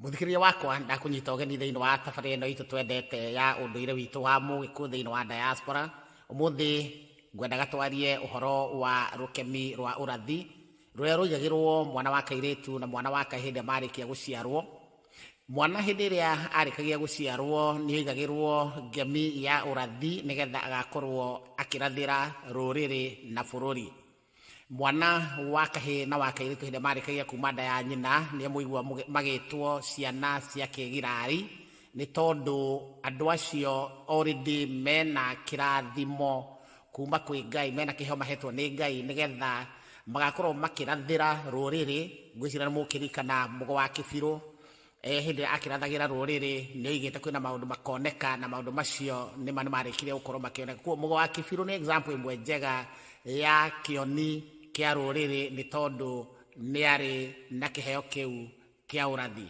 Mũthikĩrĩria wakwa ndakunyita ũgeni thĩinĩ wa tabarĩra ĩno itũ twendete ya ũndũire witũ wa Mũgĩkũyũ thĩinĩ wa diaspora. Ũmũthĩ ngwendaga twarie ũhoro wa rũkemi rwa ũrathi rũrĩa rũigagĩrwo mwana wa kairĩtu na mwana wa kahĩĩ hĩndĩ marĩkia gũciarwo. Mwana hĩndĩ ĩrĩa arĩkagia gũciarwo nĩoigagĩrwo ngemi ya ũrathi nĩgetha agakorwo akĩrathĩra rũrĩrĩ na bũrũri. Mwana wa kahĩĩ na wa kairĩtu hĩndĩ marĩkagia kuma nda ya nyina nĩ mũigua magĩtwo ciana cia kĩgirari, nĩ tondũ andũ acio already mena kĩrathimo kuma kwĩ Ngai, mena kĩheo mahetwo nĩ Ngai nĩgetha magakorwo makĩrathĩra rũrĩrĩ. Ngwĩciria nĩ mũkĩririkana Mũgo wa Kĩbirũ hĩndĩ akĩrathagĩra rũrĩrĩ nĩoigĩte kwĩna maũndũ makoneka na maũndũ macio nĩma nĩmarĩkire gũkorwo makĩoneka. Kuoguo Mũgo wa Kĩbirũ nĩ example ĩmwe njega ya kĩoni kĩa rũrĩrĩ nĩ tondũ nĩarĩ na kĩheo kĩu kĩa ũrathi.